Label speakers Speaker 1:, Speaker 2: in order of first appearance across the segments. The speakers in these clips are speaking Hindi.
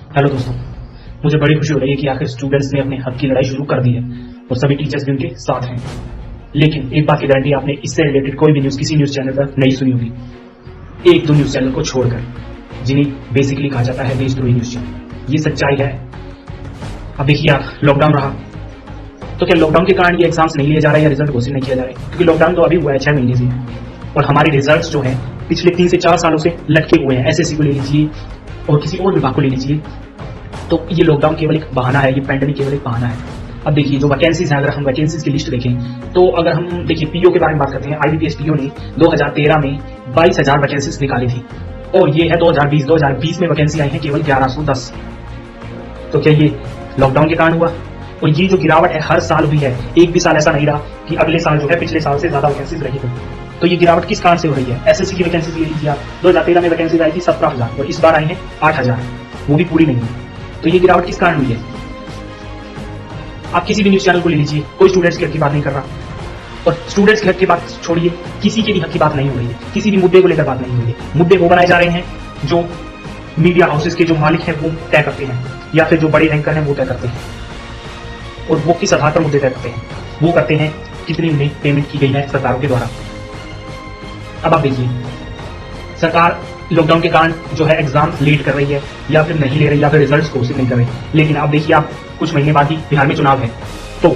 Speaker 1: हेलो दोस्तों, मुझे बड़ी खुशी हो रही है कि आखिर स्टूडेंट्स ने अपने हक की लड़ाई शुरू कर दी है और सभी टीचर्स भी उनके साथ हैं। लेकिन एक बात की गारंटी आपने इससे रिलेटेड कोई भी न्यूज़ किसी न्यूज़ चैनल पर नहीं सुनी होगी, एक दो न्यूज़ चैनल को छोड़कर, जिन्हें बेसिकली कहा जाता है देशद्रोही न्यूज़ चैनल। ये सच्चाई है। अब देखिए आप, लॉकडाउन रहा तो क्या लॉकडाउन के कारण ये एग्जाम्स नहीं लिए जा रहे हैं या रिजल्ट घोषित नहीं किया जा रहा है? क्योंकि लॉकडाउन तो अभी हुआ है 6 महीने से और हमारे रिजल्ट जो है पिछले 3 से 4 सालों से लटके हुए हैं। एसएससी को ले लीजिए और किसी और विभाग को ले लीजिए, तो ये लॉकडाउन केवल एक बहाना है, ये पैंडेमिक केवल एक बहाना है। अब देखिए जो वैकेंसीज हैं, अगर हम वैकेंसीज की लिस्ट देखें तो अगर हम देखिए पीओ के बारे में बात करते हैं, आईबीपीएस पीओ ने 2013 में 22,000 वैकेंसीज निकाली थी और ये है 2020 में वैकेंसी आई है केवल 1110। तो क्या ये लॉकडाउन के कारण हुआ? और ये जो गिरावट है हर साल हुई है, एक भी साल ऐसा नहीं रहा कि अगले साल जो है पिछले साल से ज्यादा वैकेंसीज रही हो। तो ये गिरावट किस कारण से हो रही है? एसएससी की वैकेंसीज ले लीजिए आप, 2013 में वैकेंसीज आई थी 17,000 और इस बार आई है 8,000, वो भी पूरी नहीं है। तो ये गिरावट किस कारण हुई है? आप किसी भी न्यूज चैनल को ले लीजिए, कोई स्टूडेंट्स के हक की बात नहीं कर रहा, और स्टूडेंट्स के हक की बात छोड़िए, किसी के भी हक की बात नहीं हो रही है, किसी भी मुद्दे को लेकर बात नहीं हो रही है। मुद्दे वो बनाए जा रहे हैं जो मीडिया हाउसेस के जो मालिक हैं वो तय करते हैं, या फिर जो बड़े रैंकर हैं वो तय करते हैं। और वो किस आधार पर मुद्दे तय करते हैं? वो करते हैं कितनी उन्हें पेमेंट की गई है सरकारों के द्वारा। अब आप देखिए, सरकार लॉकडाउन के कारण जो है एग्जाम लेट कर रही है, या फिर नहीं ले रही, या फिर रिजल्ट्स घोषित नहीं कर रही। लेकिन आप देखिए, आप कुछ महीने बाद ही बिहार में चुनाव है, तो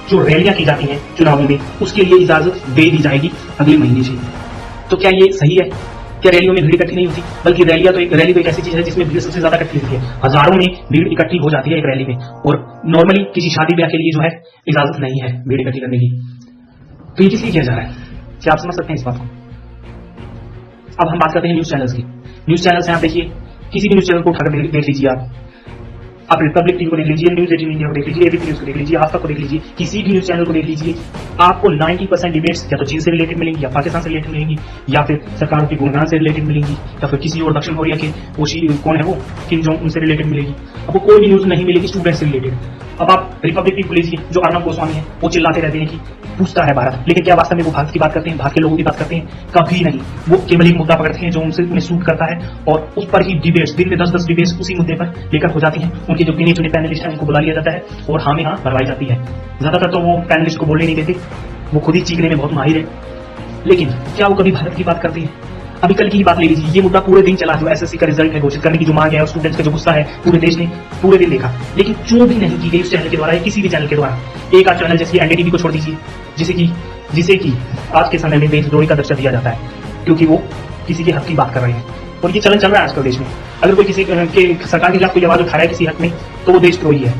Speaker 1: जो रैलियां की जाती हैं चुनावों में, उसके लिए इजाजत दे दी जाएगी अगले महीने से। तो क्या ये सही है? क्या रैलियों में भीड़ इकट्ठी नहीं होती? बल्कि रैली तो एक ऐसी चीज है जिसमें भीड़ सबसे ज्यादा इकट्ठी होती है। हजारों में भीड़ इकट्ठी हो जाती है एक रैली में, और नॉर्मली किसी शादी ब्याह के लिए जो है इजाजत नहीं है भीड़ इकट्ठी करने की। तो ये किस लिए किया जा रहा है? क्या आप समझ सकते हैं इस बात को? अब हम बात करते हैं न्यूज चैनल्स की। न्यूज चैनल्स हैं, आप देखिए किसी भी न्यूज चैनल को उठाकर देख लीजिए आप रिपब्लिक टीवी को देख लीजिए, न्यूज 18 इंडिया को देख लीजिए, एबीपी न्यूज को देख लीजिए, आज तक को देख लीजिए, किसी भी न्यूज चैनल को देख लीजिए, आपको 90% डिबेट्स या तो चीन से रिलेटेड मिलेंगी, या पाकिस्तान से रिलेटेड मिलेंगी, या फिर सरकारों की गुणगान से रिलेटेड मिलेंगी, या फिर किसी और दक्षिण कोरिया के कौन है वो किम जोंग उनसे रिलेटेड मिलेगी। आपको कोई भी न्यूज नहीं मिलेगी स्टूडेंट से रिलेटेड। अब आप रिपब्लिक टीवी को लीजिए, जो अर्नब गोस्वामी है वो चिल्लाते रहते हैं कि पूछता है भारत, लेकिन क्या वास्तव में वो भारत की बात करते हैं, भारत के लोगों की बात करते हैं? कभी नहीं। वो केवल एक मुद्दा पकड़ते हैं जो उन्हें सूट करता है, और उस पर ही डिबेट्स, दिन में 10-10 डिबेट्स उसी मुद्दे पर लेकर हो जाती हैं। उनके जो गिने चुने पैनलिस्ट हैं उनको बुला लिया जाता है और हाँ में हाँ भरवाई जाती है। ज्यादातर तो वो पैनलिस्ट को बोलने नहीं देते, वो खुद ही चीखने में बहुत माहिर है। लेकिन क्या वो कभी भारत की बात करते हैं? अभी कल की ही बात ले लीजिए, ये मुद्दा पूरे दिन चला, जो एसएससी का रिजल्ट है घोषित करने की जो मांग है और स्टूडेंट्स का जो गुस्सा है, पूरे देश ने पूरे दिन देखा, लेकिन जो भी नहीं की गई उस चैनल के द्वारा या किसी भी चैनल के द्वारा। एक आध चैनल जैसे एनडीटीवी को छोड़ दीजिए, जिसे कि आज के समय में देशद्रोही का दर्जा दिया जाता है, क्योंकि वो किसी के हक की बात कर रहे हैं। और ये चलन चल रहा है आजकल देश में। अगर कोई किसी के सरकार के खिलाफ कोई आवाज उठा रहा है किसी हक में, तो वो देशद्रोही है।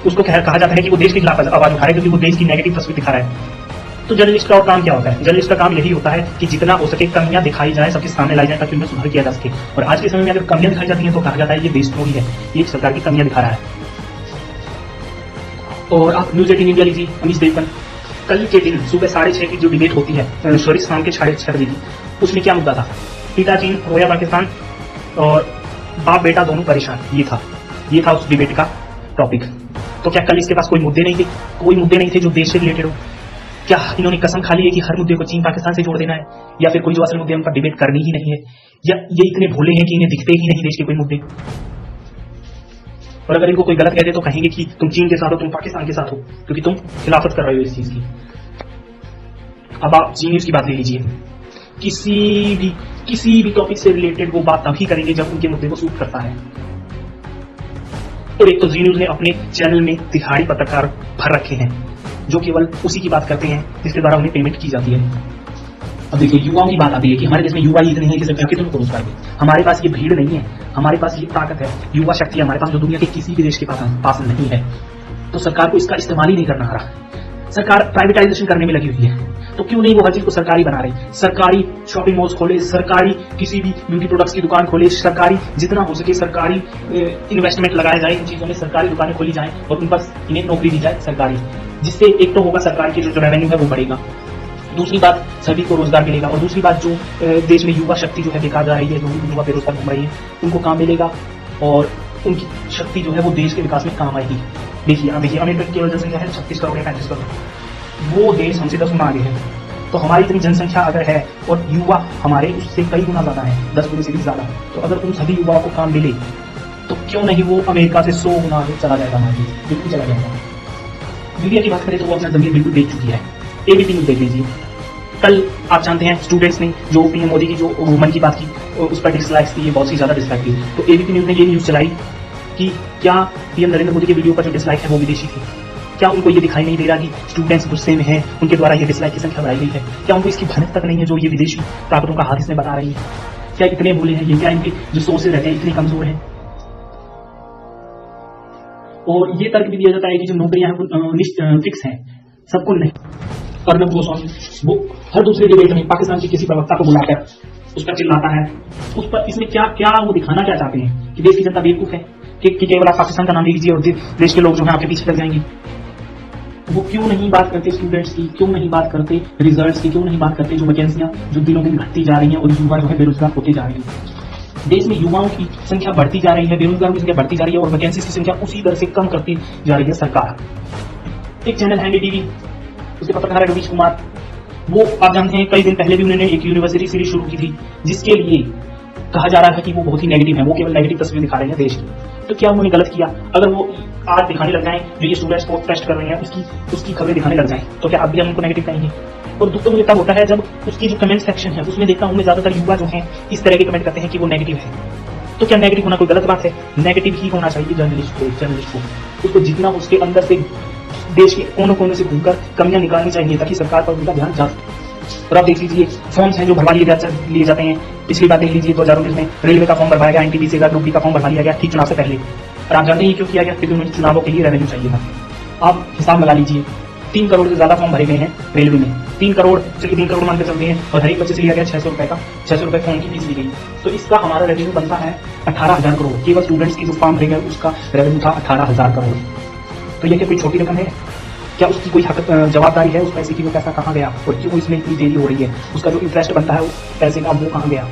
Speaker 1: उसको कहा जाता है कि वो देश के खिलाफ आवाज उठा रहा है क्योंकि वो देश की नेगेटिव तस्वीर दिखा रहा है। तो जर्नलिस्ट का और काम क्या होता है? जर्नलिस्ट का काम यही होता है कि जितना हो सके कमियां दिखाई जाए, सबके सामने लाई जाए, ताकि उनमें सुधार किया जा सके। और आज के समय में अगर कमियां दिखाई जाती हैं तो कहा जाता है ये देशद्रोही है, ये सरकार की कमियां दिखा रहा है। और आप न्यूज 18 इंडिया लीजिए, अमीश देवगन, कल के दिन सुबह 6:30 की जो डिबेट होती है, सॉरी शाम के 6:30 बजे की, उसमें क्या मुद्दा था? पिता चीन, रोया पाकिस्तान और बाप बेटा दोनों परेशान, ये था उस डिबेट का टॉपिक। तो क्या कल इसके पास कोई मुद्दे नहीं थे? कोई मुद्दे नहीं थे जो देश से रिलेटेड हो? क्या इन्होंने कसम खा ली है कि हर मुद्दे को चीन पाकिस्तान से जोड़ देना है, या फिर कोई जो असल मुद्दे उन पर डिबेट करनी ही नहीं है, या ये इतने भोले हैं कि इन्हें दिखते ही नहीं देश के कोई मुद्दे? और अगर इनको कोई गलत कह दे तो कहेंगे कि तुम चीन के साथ हो, तुम पाकिस्तान के साथ हो, क्योंकि तुम खिलाफत कर रहे हो इस चीज की। अब आप जी न्यूज की बात ले लीजिए, किसी भी टॉपिक से रिलेटेड वो बात तभी करेंगे जब उनके मुद्दे को सूट करता है। और एक तो जी न्यूज ने अपने चैनल में दिहाड़ी पत्रकार भर रखे हैं जो केवल उसी की बात करते हैं जिसके द्वारा उन्हें पेमेंट की जाती है। अब देखिए युवाओं की बात आती है कि हमारे देश में युवा ही इतने हैं कि सिर्फ कितने को रोजगार दे। हमारे पास ये भीड़ नहीं है, हमारे पास ये ताकत है, युवा शक्ति हमारे पास जो दुनिया के किसी भी देश के पास नहीं है। तो सरकार को इसका इस्तेमाल ही नहीं करना आ रहा। सरकार प्राइवेटाइजेशन करने में लगी हुई है, तो क्यों नहीं वो हर चीज को सरकारी बना रही? सरकारी शॉपिंग मॉल्स खोले, सरकारी किसी भी ब्यूटी प्रोडक्ट्स की दुकान खोले, सरकारी जितना हो सके सरकारी इन्वेस्टमेंट लगाया जाए इन चीजों में, सरकारी दुकानें खोली जाए और उन पर इन्हें नौकरी दी जाए सरकारी, जिससे एक तो होगा सरकार की जो रेवेन्यू है वो बढ़ेगा, दूसरी बात सभी को रोजगार मिलेगा, और दूसरी बात जो देश में युवा शक्ति जो है बेकार जा रही है, जो युवा बेरोजगार घूम रही है, उनको काम मिलेगा और उनकी शक्ति जो है वो देश के विकास में काम आएगी। देखिए अमेरिका की केवल जनसंख्या है 36 करोड़ या 35 करोड़, वो देश हमसे 10 गुना आगे है। तो हमारी इतनी जनसंख्या अगर है और युवा हमारे उससे कई गुना ज्यादा है, 10 गुना से भी ज्यादा, तो अगर उन सभी युवाओं को काम मिले तो क्यों नहीं वो अमेरिका से 100 गुना आगे चला जाएगा मार्केट, बिल्कुल चला जाएगा। मीडिया की बात करें तो वो अपना जमीन बिल्कुल बेच चुकी है। एबीपी न्यूज देख लीजिए, कल आप जानते हैं स्टूडेंट्स ने जो पीएम मोदी की जो वुमन की बात की उस पर डिसलाइक्स थी, बहुत सी ज्यादा डिसलाइक थी। तो एबीपी न्यूज ने ये न्यूज चलाई कि क्या पीएम नरेंद्र मोदी के वीडियो पर जो डिसलाइक है वो विदेशी थी। क्या उनको ये दिखाई नहीं दे रहा कि स्टूडेंट्स गुस्से में हैं, उनके द्वारा ये डिसलाइक की संख्या बढ़ाई गई है? क्या उनको इसकी भनक तक नहीं है जो ये विदेशी ताकतों का हाथ इसमें बता रही है? क्या इतने भूले हैं ये? क्या इनके जो सोर्सेज रहते हैं इतने कमजोर हैं? और ये तर्क भी दिया जाता है कि जो नौकरियां हैं वो फिक्स हैं, सबको नहीं। अर्नब गोस्वामी वो हर दूसरे डिबेट में पाकिस्तान के किसी प्रवक्ता को बुलाकर उस पर चिल्लाता है। उस पर इसमें क्या वो दिखाना क्या चाहते हैं कि देश की जनता बेवकूफ है कि केवल आप पाकिस्तान का नाम ले लीजिए और देश के लोग जो है आपके पीछे लग जाएंगे। वो क्यों नहीं बात करते स्टूडेंट्स की, क्यों नहीं बात करते रिजल्ट्स की, क्यों नहीं बात करते जो वैकेंसियां जो दिनों दिन घटती जा रही हैं और युवा जो है बेरोजगार होते जा रहे हैं। देश में युवाओं की संख्या बढ़ती जा रही है, बेरोजगारों की संख्या बढ़ती जा रही है और वैकेंसी की संख्या उसी दर से कम करती जा रही है सरकार। एक चैनल है टीवी, उसके पत्रकार है रवीश कुमार। वो आप जानते हैं कई दिन पहले भी उन्होंने एक यूनिवर्सिटी सीरीज शुरू की थी जिसके लिए कहा जा रहा था कि वो बहुत ही नेगेटिव है, वो केवल नेगेटिव तस्वीर दिखा रहे हैं देश की। तो क्या उन्होंने गलत किया? अगर वो आज दिखाने लग जाएं जो ये स्टूडेंट्स को टेस्ट कर रहे हैं उसकी खबरें दिखाने लग जाएं तो क्या अब भी हम उनको नेगेटिव कहेंगे? और दुख तो मुझे तब होता है जब उसकी जो कमेंट सेक्शन है उसमें देखता हूँ मैं ज्यादातर युवा जो है इस तरह के कमेंट करते हैं कि वो नेगेटिव है। तो क्या नेगेटिव होना कोई गलत बात है? नेगेटिव ही होना चाहिए जर्नलिस्ट को उसको जितना उसके अंदर से देश के कोनों कोनों से घूमकर कमियां निकालनी चाहिए ताकि सरकार पर उनका ध्यान जा सके। और आप देख लीजिए फॉर्म्स हैं जो भरवा लिए जाते हैं। पिछली बात देख लीजिए 2019 में रेलवे का फॉर्म भरवाया गया, एनटीपीसी का, ग्रुप डी का फॉर्म भरवा लिया गया ठीक चुनाव से पहले। और आप जानते हैं क्यों किया गया? क्योंकि उन्हें चुनावों के लिए रेवेन्यू चाहिए था। आप हिसाब लगा लीजिए 3 करोड़ से ज्यादा फॉर्म भरे गए हैं रेलवे में। 3 करोड़ चलिए 3 करोड़ मानकर चलते हैं और हर एक बच्चे से लिया गया 600 रुपए का, 600 रुपए फॉर्म की फीस ली गई। तो इसका हमारा रेवेन्यू बनता है 18,000 करोड़। केवल स्टूडेंट्स की जो फॉर्म भरे गए उसका रेवेन्यू था 18,000 करोड़। तो ये क्या कोई छोटी रकम है? क्या उसकी कोई जवाबदारी है उस पैसे की? वो पैसा कहाँ गया और क्यों इसमें इतनी देरी हो रही है? उसका जो इंटरेस्ट बनता है उस पैसे का वो कहाँ गया?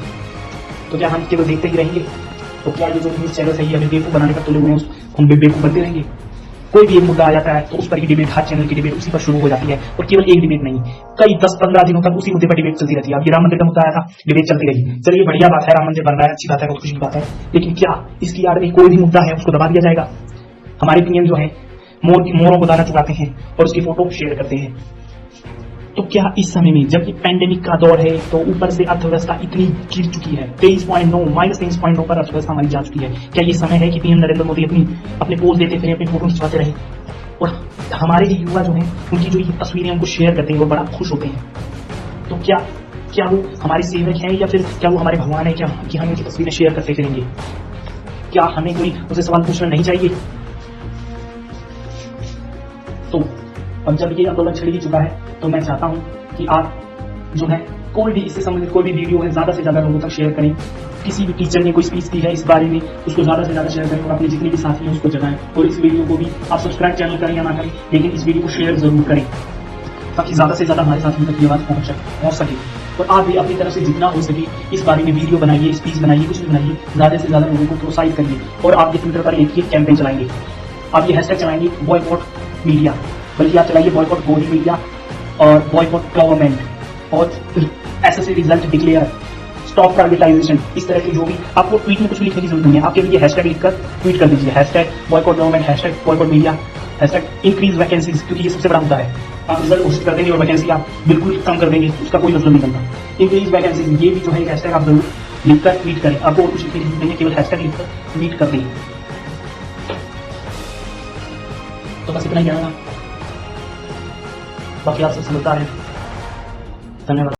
Speaker 1: तो क्या हम केवल देखते ही रहेंगे? तो क्या ये जो न्यूज चैनल है ये हमें बेवकूफ बनाने पर तुले हुए हैं हम बेवकूफ बनते रहेंगे? कोई भी एक मुद्दा आ जाता है तो उस पर की डिबेट, हर चैनल की डिबेट उसी पर शुरू हो जाती है। और केवल एक डिबेट नहीं, कई 10-15 दिनों तक उसी मुद्दे पर डिबेट चलती रहती है। अब ये राम मंदिर का मुद्दा आया था, डिबेट चलती रही। चलिए बढ़िया बात है, राम मंदिर बन रहा है, अच्छी बात है, बहुत खुशी की बात है। लेकिन क्या इसकी आड़ में कोई भी मुद्दा है उसको दबा दिया जाएगा? हमारे पीएम जो है मोरों को दाना चुकाते हैं और उसकी फोटो शेयर करते हैं। तो क्या इस समय में जबकि पैंडेमिक का दौर है तो ऊपर से अर्थव्यवस्था इतनी गिर चुकी है, -23.9 पर अर्थव्यवस्था हमारी जा चुकी है, क्या ये समय है कि पीएम नरेंद्र मोदी अपने पोज देते फिर अपनी फोटो खिंचवाते रहे? और हमारे ही युवा जो हैं उनकी जो ये तस्वीरें उनको शेयर करते हैं वो बड़ा खुश होते हैं। तो क्या वो हमारे सेवक हैं या फिर क्या वो हमारे भगवान है? क्या कि हम उनकी तस्वीरें शेयर करते फिरेंगे? क्या हमें कोई उनसे सवाल पूछना नहीं चाहिए? तो अब जब ये आंदोलन छिड़ ही चुका है तो मैं चाहता हूं कि आप जो है कोई भी इससे संबंधित कोई भी वीडियो है ज्यादा से ज्यादा लोगों तक शेयर करें। किसी भी टीचर ने कोई स्पीच दी है इस बारे में उसको ज्यादा से ज्यादा शेयर करें और अपने जितने भी साथी हैं उसको जगाएं। और इस वीडियो को भी आप सब्सक्राइब चैनल करें या ना करें लेकिन इस वीडियो को शेयर जरूर करें ताकि ज्यादा से ज्यादा हमारे साथियों तक ये बात पहुंच सके। और आप भी अपनी तरफ से जितना हो सके इस बारे में वीडियो बनाइए, स्पीच बनाइए, कुछ भी बनाइए, ज्यादा से ज्यादा लोगों को प्रोत्साहित करिए। और आप ये ट्विटर पर एक कैंपेन चलाएंगे, आप ये हैशटैग चलाएंगे बॉयकॉट मीडिया, बल्कि आप चलाइए बॉयकॉट मोदी मीडिया और बॉयकॉट गवर्नमेंट और SSC result declare, stop privatisation. इस तरह की जो भी आपको ट्वीट में कुछ भी लिखने की जरूरत नहीं है, आपके लिए हैशटैग लिखकर ट्वीट कर दीजिए, hashtag boycott government, hashtag boycott media, hashtag increase vacancies, क्योंकि ये सबसे बड़ा मुद्दा है। आप रिजल्ट घोषित कर देंगे और वैकेंसी आप बिल्कुल कम कर देंगे, उसका कोई मतलब नहीं बनता। इंक्रीज वैकेंसीज ये भी जो है हैशटैग आप जरूर लिखकर ट्वीट करें, आपको और कुछ लिखने की जरूरत नहीं है, केवल हैशटैग लिखकर ट्वीट कर देंगे। तो बस इतना ही कहना, बाकी आप सब समझदार हैं। धन्यवाद।